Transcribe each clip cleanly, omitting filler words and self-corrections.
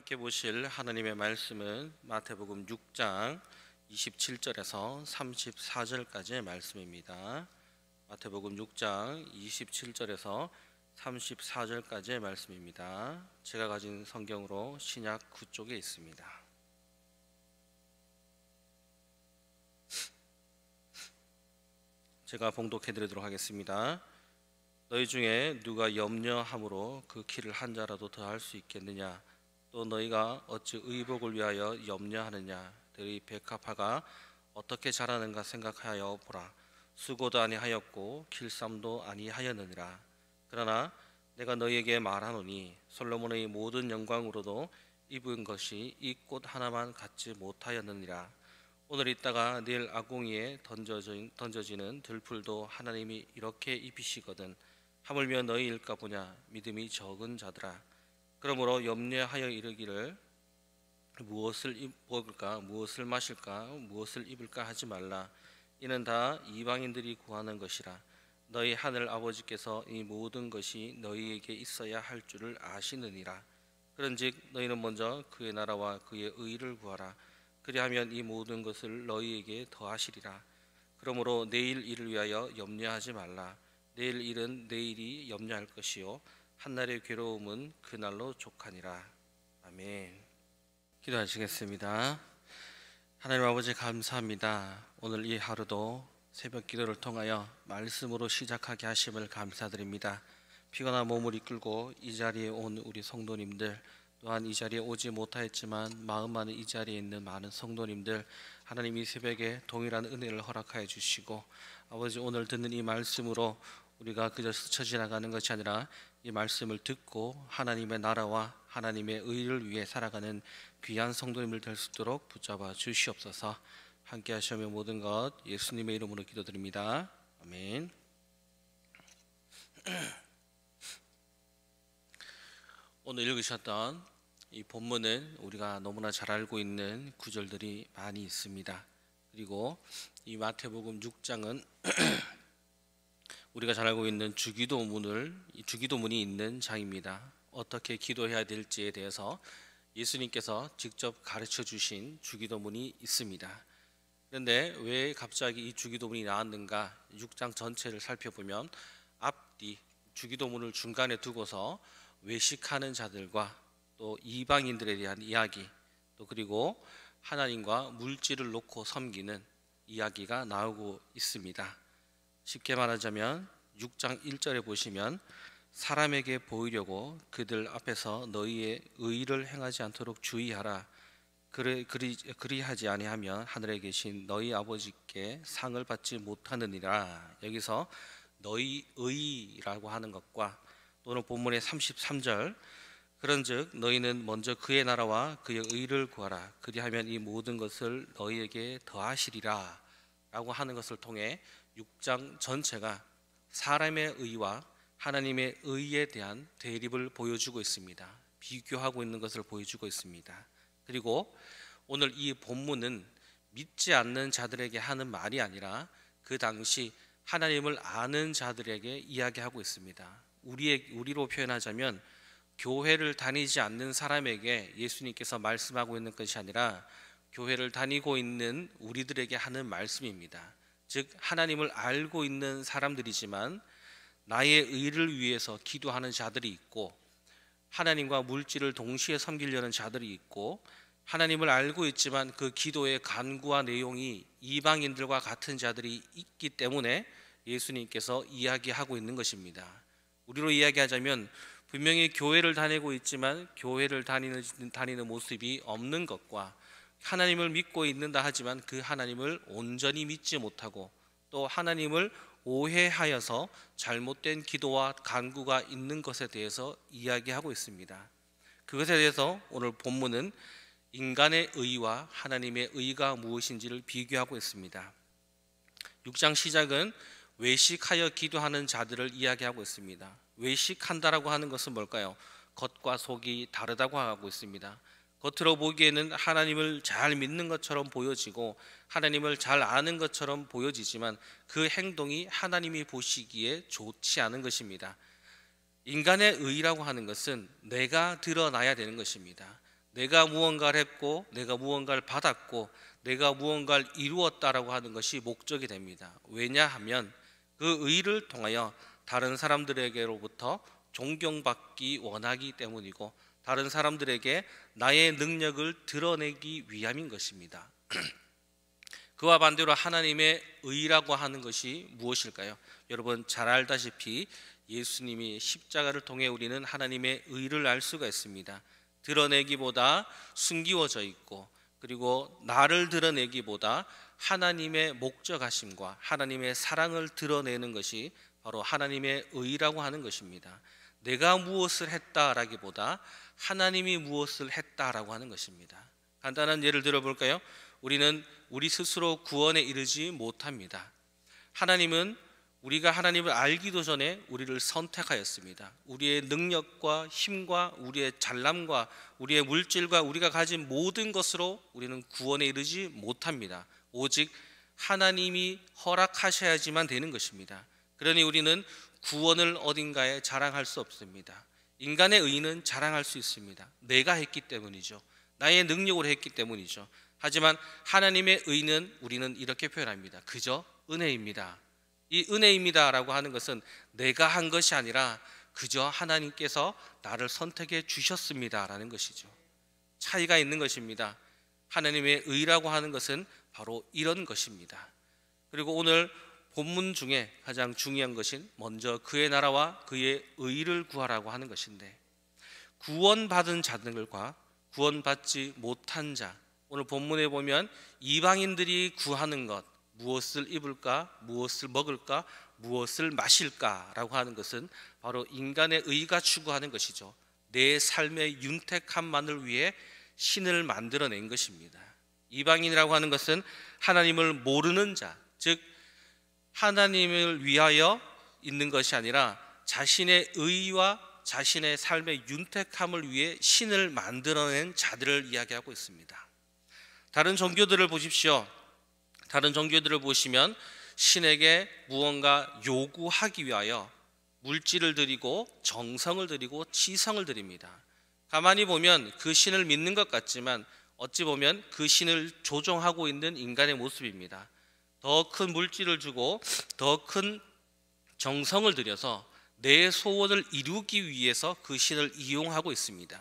함께 보실 하나님의 말씀은 마태복음 6장 27절에서 34절까지의 말씀입니다. 마태복음 6장 27절에서 34절까지의 말씀입니다. 제가 가진 성경으로 신약 9쪽에 있습니다. 제가 봉독해 드리도록 하겠습니다. 너희 중에 누가 염려함으로 그 키를 한 자라도 더할 수 있겠느냐? 또 너희가 어찌 의복을 위하여 염려하느냐? 너희 백합화가 어떻게 자라는가 생각하여 보라. 수고도 아니하였고 길쌈도 아니하였느니라. 그러나 내가 너희에게 말하노니 솔로몬의 모든 영광으로도 입은 것이 이 꽃 하나만 갖지 못하였느니라. 오늘 있다가 내일 아궁이에 던져지는 들풀도 하나님이 이렇게 입히시거든. 하물며 너희일까 보냐? 믿음이 적은 자들아. 그러므로 염려하여 이르기를 무엇을 먹을까, 무엇을 마실까, 무엇을 입을까 하지 말라. 이는 다 이방인들이 구하는 것이라. 너희 하늘 아버지께서 이 모든 것이 너희에게 있어야 할 줄을 아시느니라. 그런즉 너희는 먼저 그의 나라와 그의 의를 구하라. 그리하면 이 모든 것을 너희에게 더하시리라. 그러므로 내일 일을 위하여 염려하지 말라. 내일 일은 내일이 염려할 것이요 한날의 괴로움은 그날로 족하니라. 아멘. 기도하시겠습니다. 하나님 아버지 감사합니다. 오늘 이 하루도 새벽 기도를 통하여 말씀으로 시작하게 하심을 감사드립니다. 피곤한 몸을 이끌고 이 자리에 온 우리 성도님들, 또한 이 자리에 오지 못하였지만 마음만은 이 자리에 있는 많은 성도님들, 하나님 이 새벽에 동일한 은혜를 허락하여 주시고, 아버지 오늘 듣는 이 말씀으로 우리가 그저 스쳐 지나가는 것이 아니라 이 말씀을 듣고 하나님의 나라와 하나님의 의를 위해 살아가는 귀한 성도님들 될 수 있도록 붙잡아 주시옵소서. 함께 하시며 모든 것 예수님의 이름으로 기도드립니다. 아멘. 오늘 읽으셨던 이 본문은 우리가 너무나 잘 알고 있는 구절들이 많이 있습니다. 그리고 이 마태복음 6장은 우리가 잘 알고 있는 주기도문이 있는 장입니다. 어떻게 기도해야 될지에 대해서 예수님께서 직접 가르쳐 주신 주기도문이 있습니다. 그런데 왜 갑자기 이 주기도문이 나왔는가? 6장 전체를 살펴보면 앞뒤 주기도문을 중간에 두고서 외식하는 자들과 또 이방인들에 대한 이야기, 또 그리고 하나님과 물질을 놓고 섬기는 이야기가 나오고 있습니다. 쉽게 말하자면 6장 1절에 보시면 사람에게 보이려고 그들 앞에서 너희의 의를 행하지 않도록 주의하라. 그리하지 아니하면 하늘에 계신 너희 아버지께 상을 받지 못하느니라. 여기서 너희 의라고 하는 것과 또는 본문의 33절 그런즉 너희는 먼저 그의 나라와 그의 의를 구하라. 그리하면 이 모든 것을 너희에게 더하시리라 라고 하는 것을 통해 6장 전체가 사람의 의와 하나님의 의에 대한 대립을 보여주고 있습니다. 비교하고 있는 것을 보여주고 있습니다. 그리고 오늘 이 본문은 믿지 않는 자들에게 하는 말이 아니라 그 당시 하나님을 아는 자들에게 이야기하고 있습니다. 우리로 표현하자면 교회를 다니지 않는 사람에게 예수님께서 말씀하고 있는 것이 아니라 교회를 다니고 있는 우리들에게 하는 말씀입니다. 즉 하나님을 알고 있는 사람들이지만 나의 의를 위해서 기도하는 자들이 있고, 하나님과 물질을 동시에 섬기려는 자들이 있고, 하나님을 알고 있지만 그 기도의 간구와 내용이 이방인들과 같은 자들이 있기 때문에 예수님께서 이야기하고 있는 것입니다. 우리로 이야기하자면 분명히 교회를 다니고 있지만 교회를 다니는 모습이 없는 것과 하나님을 믿고 있는다 하지만 그 하나님을 온전히 믿지 못하고 또 하나님을 오해하여서 잘못된 기도와 간구가 있는 것에 대해서 이야기하고 있습니다. 그것에 대해서 오늘 본문은 인간의 의와 하나님의 의가 무엇인지를 비교하고 있습니다. 6장 시작은 외식하여 기도하는 자들을 이야기하고 있습니다. 외식한다라고 하는 것은 뭘까요? 겉과 속이 다르다고 하고 있습니다. 겉으로 보기에는 하나님을 잘 믿는 것처럼 보여지고 하나님을 잘 아는 것처럼 보여지지만 그 행동이 하나님이 보시기에 좋지 않은 것입니다. 인간의 의라고 하는 것은 내가 드러나야 되는 것입니다. 내가 무언가를 했고 내가 무언가를 받았고 내가 무언가를 이루었다라고 하는 것이 목적이 됩니다. 왜냐하면 그 의를 통하여 다른 사람들에게로부터 존경받기 원하기 때문이고 다른 사람들에게 나의 능력을 드러내기 위함인 것입니다. 그와 반대로 하나님의 의라고 하는 것이 무엇일까요? 여러분 잘 알다시피 예수님이 십자가를 통해 우리는 하나님의 의를 알 수가 있습니다. 드러내기보다 숨기워져 있고 그리고 나를 드러내기보다 하나님의 목적하심과 하나님의 사랑을 드러내는 것이 바로 하나님의 의라고 하는 것입니다. 내가 무엇을 했다라기보다 하나님이 무엇을 했다라고 하는 것입니다. 간단한 예를 들어볼까요? 우리는 우리 스스로 구원에 이르지 못합니다. 하나님은 우리가 하나님을 알기도 전에 우리를 선택하였습니다. 우리의 능력과 힘과 우리의 잘남과 우리의 물질과 우리가 가진 모든 것으로 우리는 구원에 이르지 못합니다. 오직 하나님이 허락하셔야지만 되는 것입니다. 그러니 우리는 구원을 어딘가에 자랑할 수 없습니다. 인간의 의는 자랑할 수 있습니다. 내가 했기 때문이죠. 나의 능력으로 했기 때문이죠. 하지만 하나님의 의는 우리는 이렇게 표현합니다. 그저 은혜입니다. 이 은혜입니다 라고 하는 것은 내가 한 것이 아니라 그저 하나님께서 나를 선택해 주셨습니다 라는 것이죠. 차이가 있는 것입니다. 하나님의 의라고 하는 것은 바로 이런 것입니다. 그리고 오늘 본문 중에 가장 중요한 것은 먼저 그의 나라와 그의 의를 구하라고 하는 것인데, 구원받은 자들과 구원받지 못한 자, 오늘 본문에 보면 이방인들이 구하는 것, 무엇을 입을까, 무엇을 먹을까, 무엇을 마실까라고 하는 것은 바로 인간의 의가 추구하는 것이죠. 내 삶의 윤택함만을 위해 신을 만들어낸 것입니다. 이방인이라고 하는 것은 하나님을 모르는 자, 즉 하나님을 위하여 있는 것이 아니라 자신의 의와 자신의 삶의 윤택함을 위해 신을 만들어낸 자들을 이야기하고 있습니다. 다른 종교들을 보십시오. 다른 종교들을 보시면 신에게 무언가 요구하기 위하여 물질을 드리고 정성을 드리고 지성을 드립니다. 가만히 보면 그 신을 믿는 것 같지만 어찌 보면 그 신을 조종하고 있는 인간의 모습입니다. 더 큰 물질을 주고 더 큰 정성을 들여서 내 소원을 이루기 위해서 그 신을 이용하고 있습니다.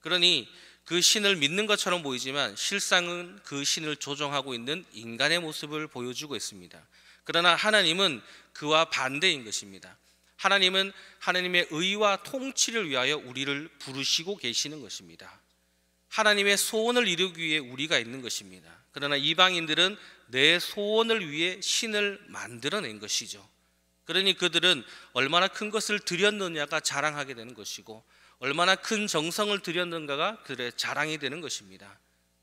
그러니 그 신을 믿는 것처럼 보이지만 실상은 그 신을 조종하고 있는 인간의 모습을 보여주고 있습니다. 그러나 하나님은 그와 반대인 것입니다. 하나님은 하나님의 의와 통치를 위하여 우리를 부르시고 계시는 것입니다. 하나님의 소원을 이루기 위해 우리가 있는 것입니다. 그러나 이방인들은 내 소원을 위해 신을 만들어낸 것이죠. 그러니 그들은 얼마나 큰 것을 드렸느냐가 자랑하게 되는 것이고 얼마나 큰 정성을 들였는가가 그들의 자랑이 되는 것입니다.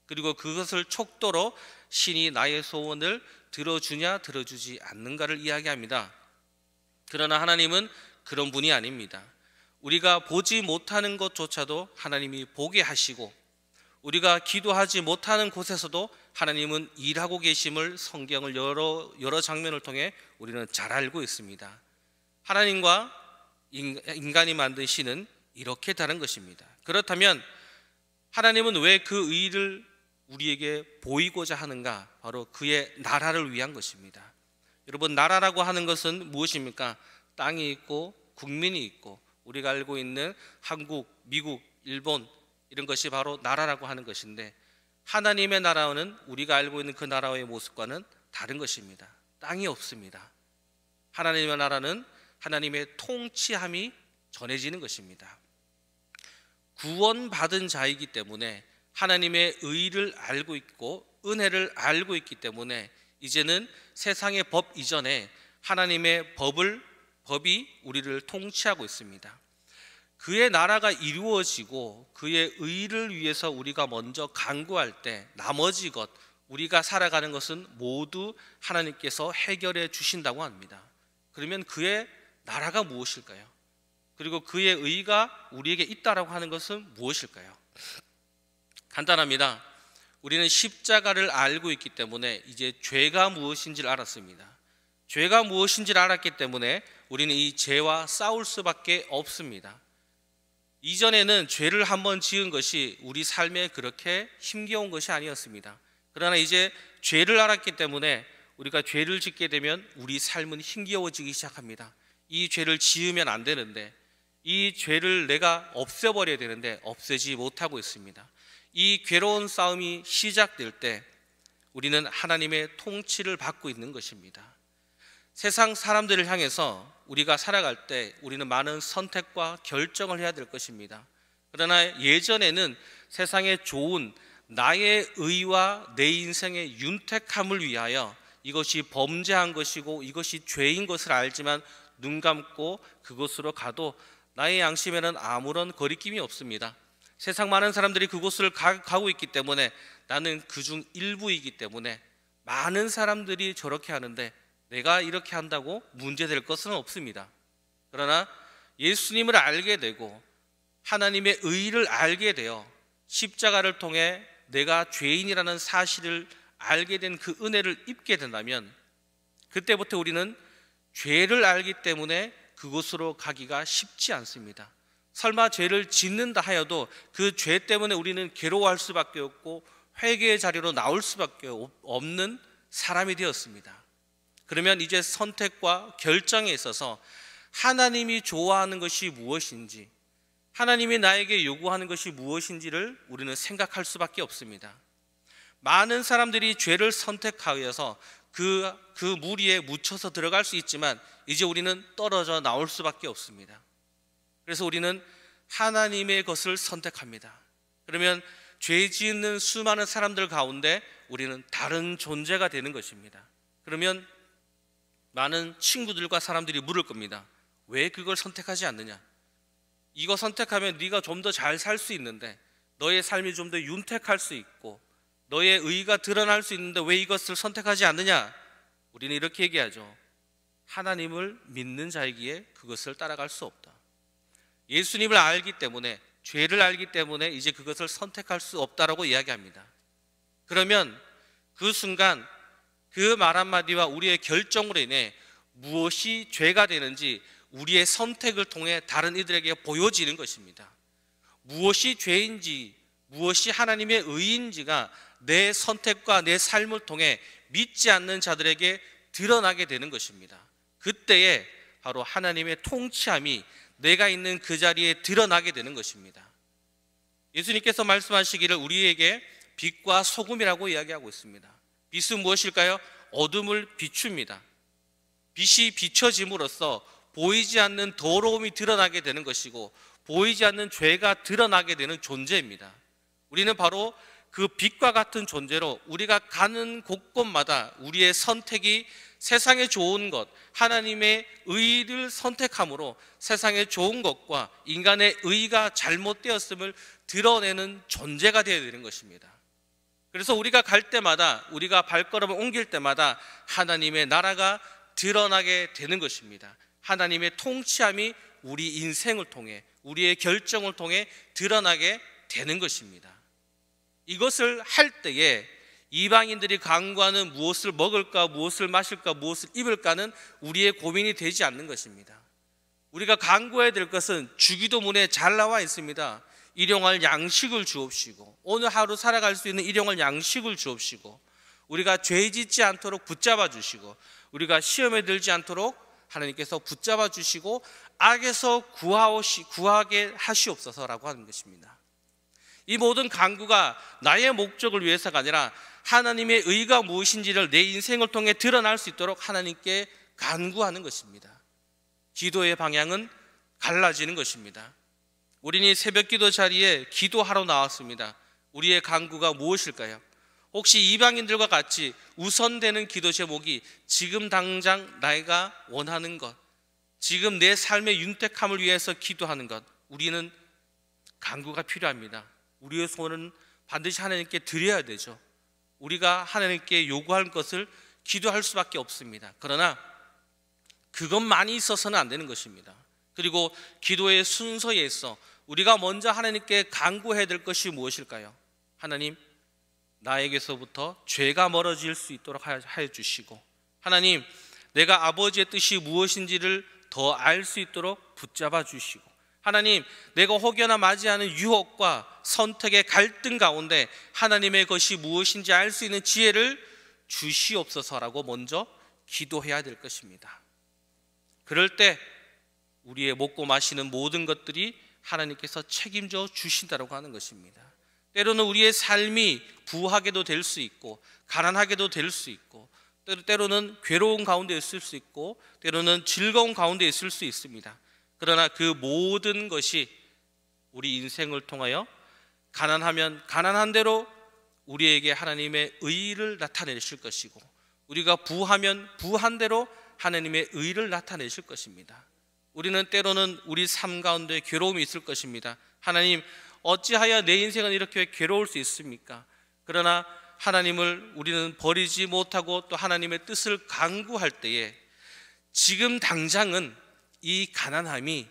그리고 그것을 촉도로 신이 나의 소원을 들어주냐 들어주지 않는가를 이야기합니다. 그러나 하나님은 그런 분이 아닙니다. 우리가 보지 못하는 것조차도 하나님이 보게 하시고 우리가 기도하지 못하는 곳에서도 하나님은 일하고 계심을 성경을 여러 장면을 통해 우리는 잘 알고 있습니다. 하나님과 인간이 만든 신은 이렇게 다른 것입니다. 그렇다면 하나님은 왜 그 의를 우리에게 보이고자 하는가? 바로 그의 나라를 위한 것입니다. 여러분, 나라라고 하는 것은 무엇입니까? 땅이 있고 국민이 있고 우리가 알고 있는 한국, 미국, 일본 이런 것이 바로 나라라고 하는 것인데, 하나님의 나라는 우리가 알고 있는 그 나라의 모습과는 다른 것입니다. 땅이 없습니다. 하나님의 나라는 하나님의 통치함이 전해지는 것입니다. 구원받은 자이기 때문에 하나님의 의를 알고 있고 은혜를 알고 있기 때문에 이제는 세상의 법 이전에 하나님의 법이 우리를 통치하고 있습니다. 그의 나라가 이루어지고 그의 의를 위해서 우리가 먼저 간구할 때 나머지 것, 우리가 살아가는 것은 모두 하나님께서 해결해 주신다고 합니다. 그러면 그의 나라가 무엇일까요? 그리고 그의 의가 우리에게 있다라고 하는 것은 무엇일까요? 간단합니다. 우리는 십자가를 알고 있기 때문에 이제 죄가 무엇인지를 알았습니다. 죄가 무엇인지를 알았기 때문에 우리는 이 죄와 싸울 수밖에 없습니다. 이전에는 죄를 한번 지은 것이 우리 삶에 그렇게 힘겨운 것이 아니었습니다. 그러나 이제 죄를 알았기 때문에 우리가 죄를 짓게 되면 우리 삶은 힘겨워지기 시작합니다. 이 죄를 지으면 안 되는데, 이 죄를 내가 없애버려야 되는데 없애지 못하고 있습니다. 이 괴로운 싸움이 시작될 때 우리는 하나님의 통치를 받고 있는 것입니다. 세상 사람들을 향해서 우리가 살아갈 때 우리는 많은 선택과 결정을 해야 될 것입니다. 그러나 예전에는 세상에 좋은 나의 의와 내 인생의 윤택함을 위하여 이것이 범죄한 것이고 이것이 죄인 것을 알지만 눈 감고 그곳으로 가도 나의 양심에는 아무런 거리낌이 없습니다. 세상 많은 사람들이 그곳을 가고 있기 때문에 나는 그중 일부이기 때문에 많은 사람들이 저렇게 하는데 내가 이렇게 한다고 문제될 것은 없습니다. 그러나 예수님을 알게 되고 하나님의 의를 알게 되어 십자가를 통해 내가 죄인이라는 사실을 알게 된 그 은혜를 입게 된다면 그때부터 우리는 죄를 알기 때문에 그곳으로 가기가 쉽지 않습니다. 설마 죄를 짓는다 하여도 그 죄 때문에 우리는 괴로워할 수밖에 없고 회개의 자리로 나올 수밖에 없는 사람이 되었습니다. 그러면 이제 선택과 결정에 있어서 하나님이 좋아하는 것이 무엇인지, 하나님이 나에게 요구하는 것이 무엇인지를 우리는 생각할 수밖에 없습니다. 많은 사람들이 죄를 선택하여서 그 물 위에 묻혀서 들어갈 수 있지만 이제 우리는 떨어져 나올 수밖에 없습니다. 그래서 우리는 하나님의 것을 선택합니다. 그러면 죄 짓는 수많은 사람들 가운데 우리는 다른 존재가 되는 것입니다. 그러면 많은 친구들과 사람들이 물을 겁니다. 왜 그걸 선택하지 않느냐? 이거 선택하면 네가 좀 더 잘 살 수 있는데, 너의 삶이 좀 더 윤택할 수 있고 너의 의의가 드러날 수 있는데 왜 이것을 선택하지 않느냐? 우리는 이렇게 얘기하죠. 하나님을 믿는 자이기에 그것을 따라갈 수 없다. 예수님을 알기 때문에, 죄를 알기 때문에 이제 그것을 선택할 수 없다라고 이야기합니다. 그러면 그 순간 그 말 한마디와 우리의 결정으로 인해 무엇이 죄가 되는지 우리의 선택을 통해 다른 이들에게 보여지는 것입니다. 무엇이 죄인지, 무엇이 하나님의 의인지가 내 선택과 내 삶을 통해 믿지 않는 자들에게 드러나게 되는 것입니다. 그때에 바로 하나님의 통치함이 내가 있는 그 자리에 드러나게 되는 것입니다. 예수님께서 말씀하시기를 우리에게 빛과 소금이라고 이야기하고 있습니다. 빛은 무엇일까요? 어둠을 비춥니다. 빛이 비춰짐으로써 보이지 않는 더러움이 드러나게 되는 것이고 보이지 않는 죄가 드러나게 되는 존재입니다. 우리는 바로 그 빛과 같은 존재로 우리가 가는 곳곳마다 우리의 선택이 세상에 좋은 것, 하나님의 의를 선택함으로 세상에 좋은 것과 인간의 의가 잘못되었음을 드러내는 존재가 되어야 되는 것입니다. 그래서 우리가 갈 때마다, 우리가 발걸음을 옮길 때마다 하나님의 나라가 드러나게 되는 것입니다. 하나님의 통치함이 우리 인생을 통해, 우리의 결정을 통해 드러나게 되는 것입니다. 이것을 할 때에 이방인들이 간구하는 무엇을 먹을까, 무엇을 마실까, 무엇을 입을까는 우리의 고민이 되지 않는 것입니다. 우리가 간구해야 될 것은 주기도문에 잘 나와 있습니다. 일용할 양식을 주옵시고, 오늘 하루 살아갈 수 있는 일용할 양식을 주옵시고, 우리가 죄 짓지 않도록 붙잡아 주시고, 우리가 시험에 들지 않도록 하나님께서 붙잡아 주시고 악에서 구하게 하시옵소서라고 하는 것입니다. 이 모든 간구가 나의 목적을 위해서가 아니라 하나님의 의가 무엇인지를 내 인생을 통해 드러날 수 있도록 하나님께 간구하는 것입니다. 기도의 방향은 갈라지는 것입니다. 우리는 새벽 기도 자리에 기도하러 나왔습니다. 우리의 간구가 무엇일까요? 혹시 이방인들과 같이 우선되는 기도 제목이 지금 당장 내가 원하는 것, 지금 내 삶의 윤택함을 위해서 기도하는 것, 우리는 간구가 필요합니다. 우리의 소원은 반드시 하나님께 드려야 되죠. 우리가 하나님께 요구할 것을 기도할 수밖에 없습니다. 그러나 그것만이 있어서는 안 되는 것입니다. 그리고 기도의 순서에 있어 우리가 먼저 하나님께 간구해야 될 것이 무엇일까요? 하나님, 나에게서부터 죄가 멀어질 수 있도록 하여 주시고, 하나님, 내가 아버지의 뜻이 무엇인지를 더 알 수 있도록 붙잡아 주시고, 하나님, 내가 혹여나 맞이하는 유혹과 선택의 갈등 가운데 하나님의 것이 무엇인지 알 수 있는 지혜를 주시옵소서라고 먼저 기도해야 될 것입니다. 그럴 때 우리의 먹고 마시는 모든 것들이 하나님께서 책임져 주신다고 하는 것입니다. 때로는 우리의 삶이 부하게도 될 수 있고 가난하게도 될 수 있고 때로는 괴로운 가운데 있을 수 있고 때로는 즐거운 가운데 있을 수 있습니다. 그러나 그 모든 것이 우리 인생을 통하여 가난하면 가난한 대로 우리에게 하나님의 의를 나타내실 것이고 우리가 부하면 부한 대로 하나님의 의를 나타내실 것입니다. 우리는 때로는 우리 삶 가운데 괴로움이 있을 것입니다. 하나님, 어찌하여 내 인생은 이렇게 괴로울 수 있습니까? 그러나 하나님을 우리는 버리지 못하고 또 하나님의 뜻을 간구할 때에 지금 당장은 이 가난함이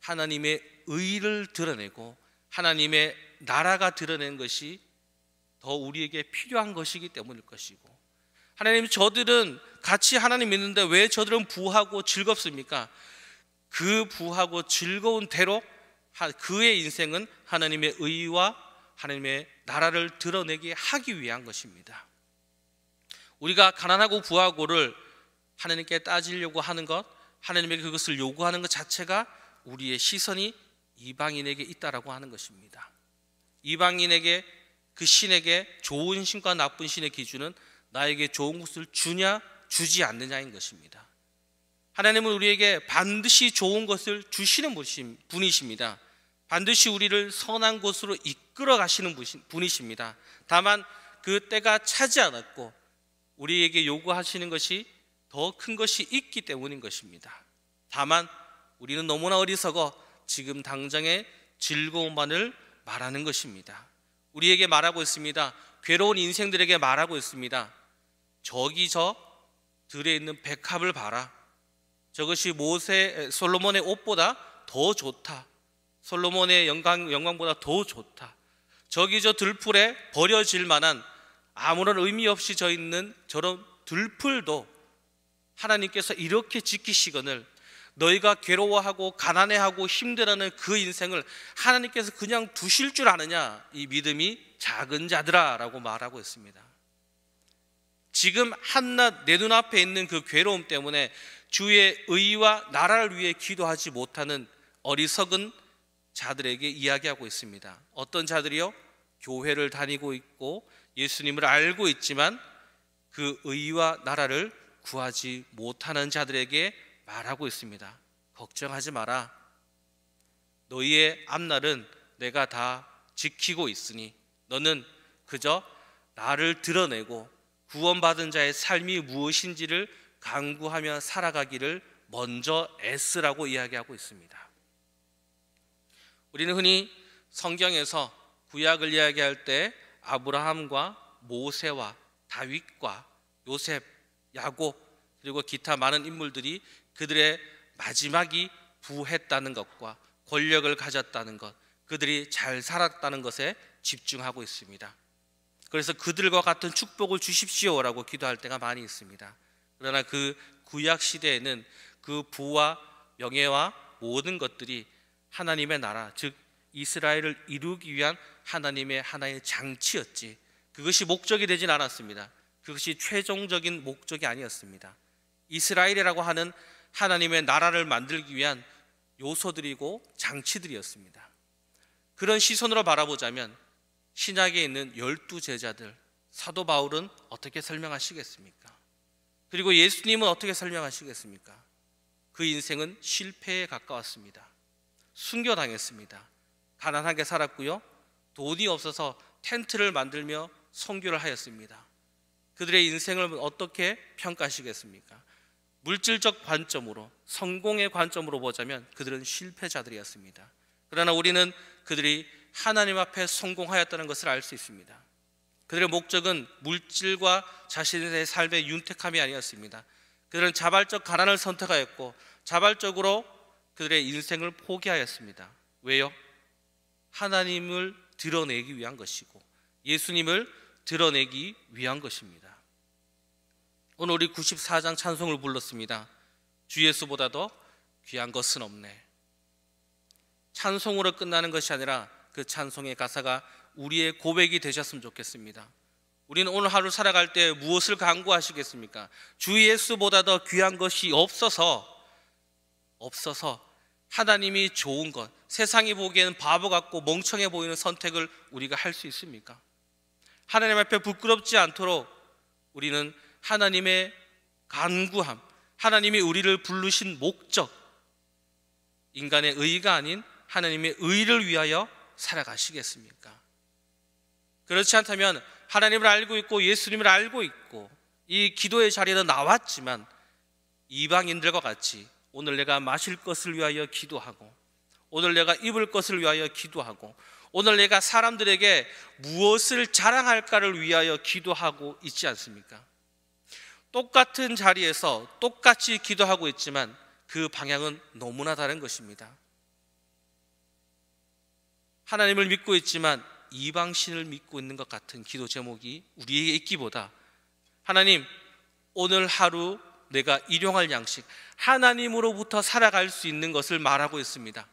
하나님의 의를 드러내고 하나님의 나라가 드러낸 것이 더 우리에게 필요한 것이기 때문일 것이고, 하나님, 저들은 같이 하나님 믿는데 왜 저들은 부하고 즐겁습니까? 그 부하고 즐거운 대로 그의 인생은 하나님의 의와 하나님의 나라를 드러내게 하기 위한 것입니다. 우리가 가난하고 부하고를 하나님께 따지려고 하는 것, 하나님에게 그것을 요구하는 것 자체가 우리의 시선이 이방인에게 있다라고 하는 것입니다. 이방인에게, 그 신에게 좋은 신과 나쁜 신의 기준은 나에게 좋은 것을 주냐 주지 않느냐인 것입니다. 하나님은 우리에게 반드시 좋은 것을 주시는 분이십니다. 반드시 우리를 선한 곳으로 이끌어 가시는 분이십니다. 다만 그 때가 차지 않았고 우리에게 요구하시는 것이 더 큰 것이 있기 때문인 것입니다. 다만 우리는 너무나 어리석어 지금 당장의 즐거움만을 말하는 것입니다. 우리에게 말하고 있습니다. 괴로운 인생들에게 말하고 있습니다. 저기 저 들에 있는 백합을 봐라. 저것이 솔로몬의 옷보다 더 좋다. 솔로몬의 영광보다 더 좋다. 저기 저 들풀에 버려질 만한 아무런 의미 없이 져 있는 저런 들풀도 하나님께서 이렇게 지키시거늘 너희가 괴로워하고 가난해하고 힘들어하는 그 인생을 하나님께서 그냥 두실 줄 아느냐, 이 믿음이 작은 자들아 라고 말하고 있습니다. 지금 한낱 내 눈앞에 있는 그 괴로움 때문에 주의 의와 나라를 위해 기도하지 못하는 어리석은 자들에게 이야기하고 있습니다. 어떤 자들이요? 교회를 다니고 있고 예수님을 알고 있지만 그 의와 나라를 구하지 못하는 자들에게 말하고 있습니다. 걱정하지 마라. 너희의 앞날은 내가 다 지키고 있으니 너는 그저 나를 드러내고 구원받은 자의 삶이 무엇인지를 간구하며 살아가기를 먼저 애쓰라고 이야기하고 있습니다. 우리는 흔히 성경에서 구약을 이야기할 때 아브라함과 모세와 다윗과 요셉, 야곱 그리고 기타 많은 인물들이 그들의 마지막이 부했다는 것과 권력을 가졌다는 것, 그들이 잘 살았다는 것에 집중하고 있습니다. 그래서 그들과 같은 축복을 주십시오라고 기도할 때가 많이 있습니다. 그러나 그 구약 시대에는 그 부와 명예와 모든 것들이 하나님의 나라, 즉 이스라엘을 이루기 위한 하나님의 하나의 장치였지, 그것이 목적이 되진 않았습니다. 그것이 최종적인 목적이 아니었습니다. 이스라엘이라고 하는 하나님의 나라를 만들기 위한 요소들이고 장치들이었습니다. 그런 시선으로 바라보자면 신약에 있는 12제자들, 사도 바울은 어떻게 설명하시겠습니까? 그리고 예수님은 어떻게 설명하시겠습니까? 그 인생은 실패에 가까웠습니다. 순교당했습니다. 가난하게 살았고요, 돈이 없어서 텐트를 만들며 선교를 하였습니다. 그들의 인생을 어떻게 평가하시겠습니까? 물질적 관점으로, 성공의 관점으로 보자면 그들은 실패자들이었습니다. 그러나 우리는 그들이 하나님 앞에 성공하였다는 것을 알 수 있습니다. 그들의 목적은 물질과 자신의 삶의 윤택함이 아니었습니다. 그들은 자발적 가난을 선택하였고 자발적으로 그들의 인생을 포기하였습니다. 왜요? 하나님을 드러내기 위한 것이고 예수님을 드러내기 위한 것입니다. 오늘 우리 94장 찬송을 불렀습니다. 주 예수보다도 귀한 것은 없네. 찬송으로 끝나는 것이 아니라 그 찬송의 가사가 우리의 고백이 되셨으면 좋겠습니다. 우리는 오늘 하루 살아갈 때 무엇을 간구하시겠습니까? 주 예수보다 더 귀한 것이 없어서 하나님이 좋은 것, 세상이 보기에는 바보 같고 멍청해 보이는 선택을 우리가 할 수 있습니까? 하나님 앞에 부끄럽지 않도록 우리는 하나님의 간구함, 하나님이 우리를 부르신 목적, 인간의 의가 아닌 하나님의 의를 위하여 살아가시겠습니까? 그렇지 않다면 하나님을 알고 있고 예수님을 알고 있고 이 기도의 자리에 나왔지만 이방인들과 같이 오늘 내가 마실 것을 위하여 기도하고, 오늘 내가 입을 것을 위하여 기도하고, 오늘 내가 사람들에게 무엇을 자랑할까를 위하여 기도하고 있지 않습니까? 똑같은 자리에서 똑같이 기도하고 있지만 그 방향은 너무나 다른 것입니다. 하나님을 믿고 있지만 이방신을 믿고 있는 것 같은 기도 제목이 우리에게 있기보다, 하나님, 오늘 하루 내가 일용할 양식, 하나님으로부터 살아갈 수 있는 것을 말하고 있습니다.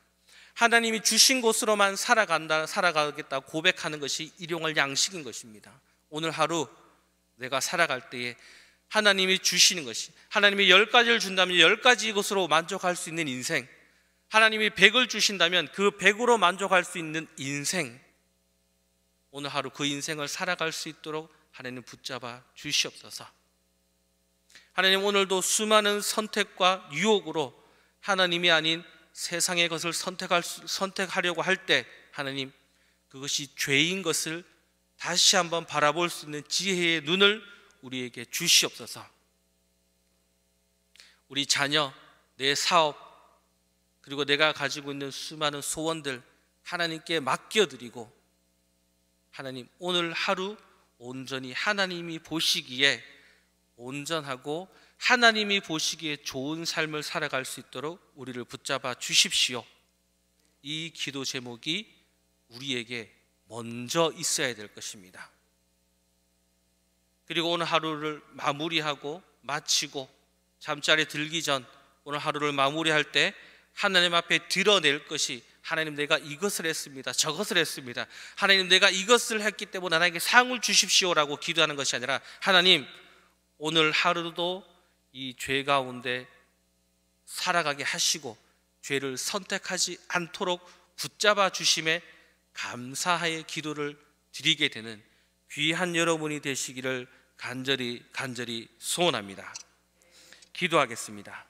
하나님이 주신 곳으로만 살아가겠다 고백하는 것이 일용할 양식인 것입니다. 오늘 하루 내가 살아갈 때에 하나님이 주시는 것이, 하나님이 10가지를 준다면 10가지 것으로 만족할 수 있는 인생, 하나님이 100을 주신다면 그 100으로 만족할 수 있는 인생, 오늘 하루 그 인생을 살아갈 수 있도록 하나님 붙잡아 주시옵소서. 하나님, 오늘도 수많은 선택과 유혹으로 하나님이 아닌 세상의 것을 선택하려고 할 때 하나님, 그것이 죄인 것을 다시 한번 바라볼 수 있는 지혜의 눈을 우리에게 주시옵소서. 우리 자녀, 내 사업, 그리고 내가 가지고 있는 수많은 소원들 하나님께 맡겨드리고, 하나님, 오늘 하루 온전히 하나님이 보시기에 온전하고 하나님이 보시기에 좋은 삶을 살아갈 수 있도록 우리를 붙잡아 주십시오. 이 기도 제목이 우리에게 먼저 있어야 될 것입니다. 그리고 오늘 하루를 마무리하고 마치고 잠자리에 들기 전 오늘 하루를 마무리할 때 하나님 앞에 드러낼 것이, 하나님, 내가 이것을 했습니다, 저것을 했습니다, 하나님, 내가 이것을 했기 때문에 나에게 상을 주십시오라고 기도하는 것이 아니라, 하나님, 오늘 하루도 이 죄 가운데 살아가게 하시고 죄를 선택하지 않도록 붙잡아 주심에 감사의 기도를 드리게 되는 귀한 여러분이 되시기를 간절히 소원합니다. 기도하겠습니다.